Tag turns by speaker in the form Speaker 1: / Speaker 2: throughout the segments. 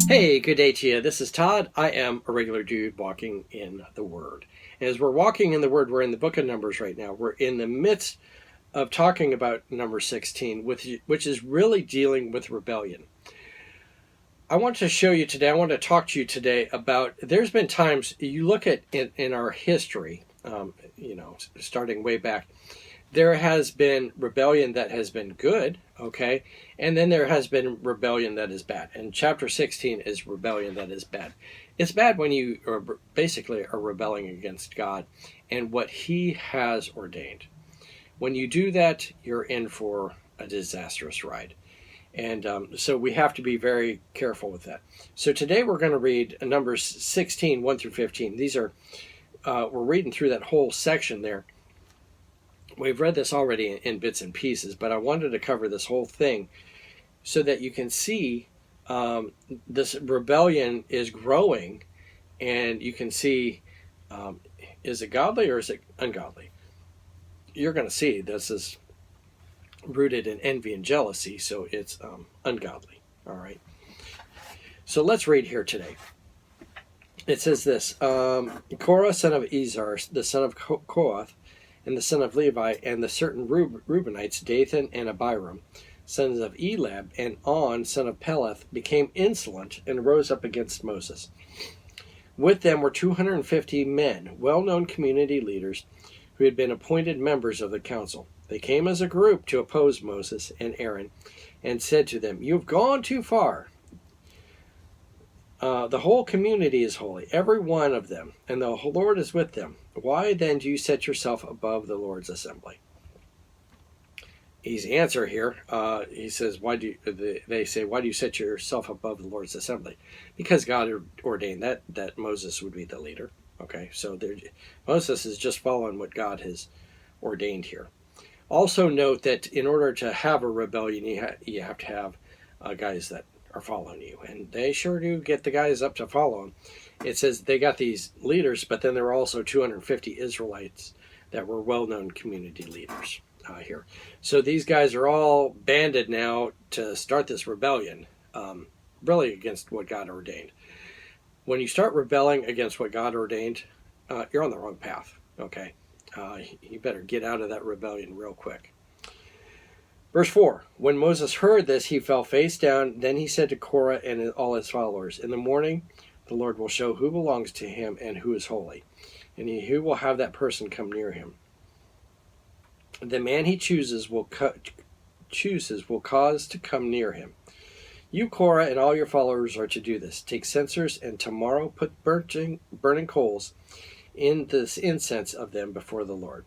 Speaker 1: Hey, good day to you. This is Todd. I am a regular dude walking in the Word. And as we're walking in the Word, we're in the book of Numbers right now. We're in the midst of talking about number 16, which is really dealing with rebellion. I want to show you today, I want to talk to you today about, there's been times, you look at in our history, starting way back, there has been rebellion that has been good, okay? And then there has been rebellion that is bad. And chapter 16 is rebellion that is bad. It's bad when you basically are rebelling against God and what He has ordained. When you do that, you're in for a disastrous ride. And so we have to be very careful with that. So today we're going to read Numbers 16, 1 through 15. These are, we're reading through that whole section there. We've read this already in bits and pieces, but I wanted to cover this whole thing so that you can see this rebellion is growing, and you can see, is it godly or is it ungodly? You're going to see this is rooted in envy and jealousy, so it's ungodly. All right. So let's read here today. It says this, Korah, son of Izhar, the son of Kohath, and the son of Levi, and the certain Reubenites, Dathan and Abiram, sons of Elab, and On, son of Peleth, became insolent and rose up against Moses. With them were 250 men, well-known community leaders, who had been appointed members of the council. They came as a group to oppose Moses and Aaron, and said to them, "You have gone too far. The whole community is holy, every one of them, and the Lord is with them. Why then do you set yourself above the Lord's assembly?" Easy answer here. He says, they say, why do you set yourself above the Lord's assembly? Because God ordained that Moses would be the leader. Okay, so Moses is just following what God has ordained here. Also note that in order to have a rebellion, you have to have guys that are following you, and they sure do get the guys up to follow them. It says they got these leaders, but then there were also 250 Israelites that were well-known community leaders here. So these guys are all banded now to start this rebellion, really against what God ordained. When you start rebelling against what God ordained, you're on the wrong path, okay? You better get out of that rebellion real quick. Verse 4, when Moses heard this, he fell face down. Then he said to Korah and all his followers, "In the morning, the Lord will show who belongs to him and who is holy, and who will have that person come near him. The man he chooses will cause to come near him. You, Korah, and all your followers are to do this. Take censers, and tomorrow put burning coals in the incense of them before the Lord.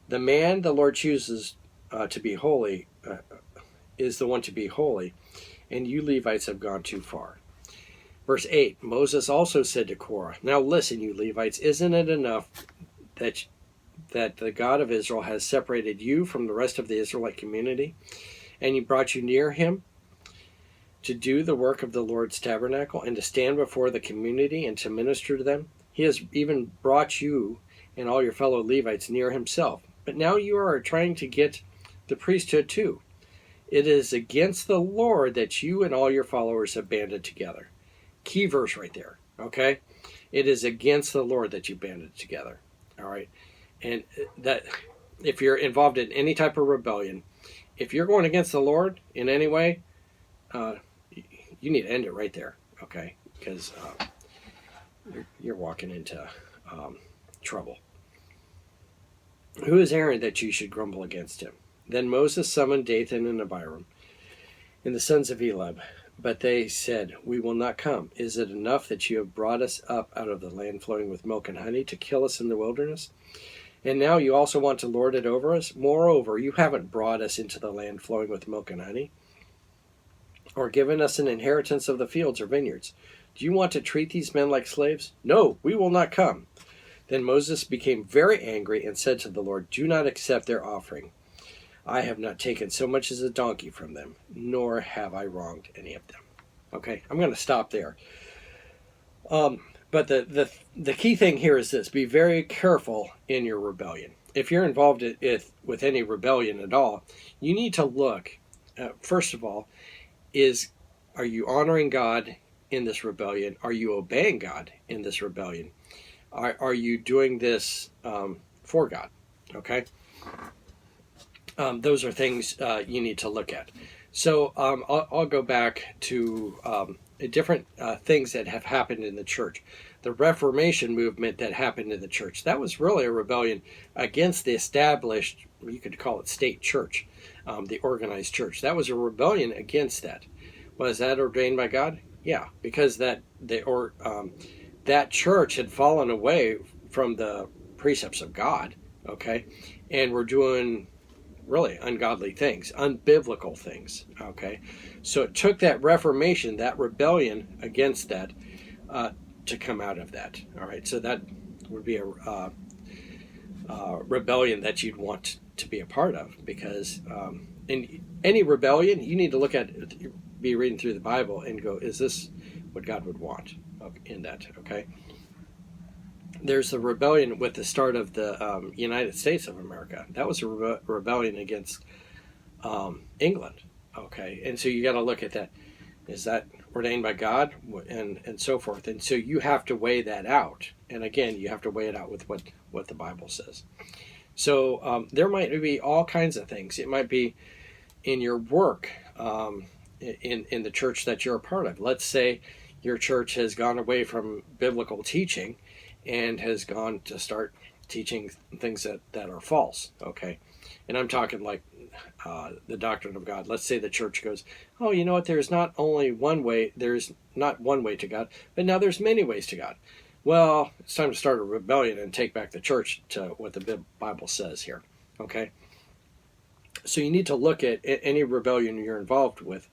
Speaker 1: The man the Lord chooses to be holy is the one to be holy, and you Levites have gone too far." Verse 8, Moses also said to Korah, "Now listen, you Levites, isn't it enough that the God of Israel has separated you from the rest of the Israelite community, and he brought you near him to do the work of the Lord's tabernacle, and to stand before the community and to minister to them? He has even brought you and all your fellow Levites near himself. But now you are trying to get the priesthood too. It is against the Lord that you and all your followers have banded together." Key verse right there, okay? It is against the Lord that you banded together, all right? And that if you're involved in any type of rebellion, if you're going against the Lord in any way, you need to end it right there, okay? Because you're walking into trouble. "Who is Aaron that you should grumble against him?" Then Moses summoned Dathan and Abiram and the sons of Elab, but they said, "We will not come. Is it enough that you have brought us up out of the land flowing with milk and honey to kill us in the wilderness? And now you also want to lord it over us? Moreover, you haven't brought us into the land flowing with milk and honey, or given us an inheritance of the fields or vineyards. Do you want to treat these men like slaves? No, we will not come." Then Moses became very angry and said to the Lord, "Do not accept their offering. I have not taken so much as a donkey from them, nor have I wronged any of them." Okay, I'm going to stop there. But the key thing here is this: be very careful in your rebellion. If you're involved with any rebellion at all, you need to look, first of all, are you honoring God in this rebellion? Are you obeying God in this rebellion? Are you doing this for God? Okay. Those are things you need to look at. So I'll go back to different things that have happened in the church. The Reformation movement that happened in the church, that was really a rebellion against the established, you could call it state church, the organized church. That was a rebellion against that. Was that ordained by God? Yeah, because that church had fallen away from the precepts of God, okay, and were doing really ungodly things, unbiblical things, okay. So it took that Reformation, that rebellion against that, to come out of that. All right, so that would be a rebellion that you'd want to be a part of, because in any rebellion, you need to look at, be reading through the Bible and go, is this what God would want in that? Okay. There's the rebellion with the start of the United States of America. That was a rebellion against England. Okay, and so you got to look at that. Is that ordained by God, and so forth? And so you have to weigh that out. And again, you have to weigh it out with what the Bible says. So there might be all kinds of things. It might be in your work, in the church that you're a part of. Let's say your church has gone away from biblical teaching and has gone to start teaching things that are false, okay? And I'm talking like the doctrine of God. Let's say the church goes, oh, you know what, there's not only one way, there's not one way to God, but now there's many ways to God. Well, it's time to start a rebellion and take back the church to what the Bible says here, okay? So you need to look at any rebellion you're involved with.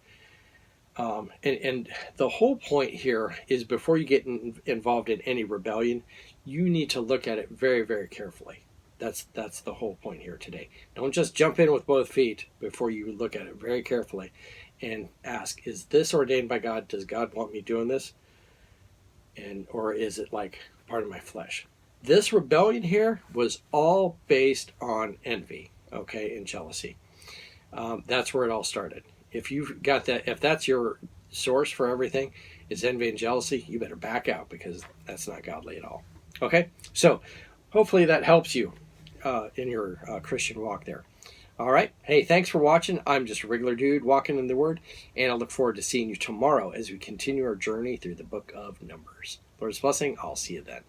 Speaker 1: And the whole point here is, before you get involved in any rebellion, you need to look at it very, very carefully. That's the whole point here today. Don't just jump in with both feet before you look at it very carefully and ask, is this ordained by God? Does God want me doing this? Or is it like part of my flesh? This rebellion here was all based on envy, okay, and jealousy. That's where it all started. If you've got that, if that's your source for everything, is envy and jealousy, you better back out, because that's not godly at all. Okay, so hopefully that helps you in your Christian walk there. All right, hey, thanks for watching. I'm just a regular dude walking in the Word, and I look forward to seeing you tomorrow as we continue our journey through the book of Numbers. Lord's blessing. I'll see you then.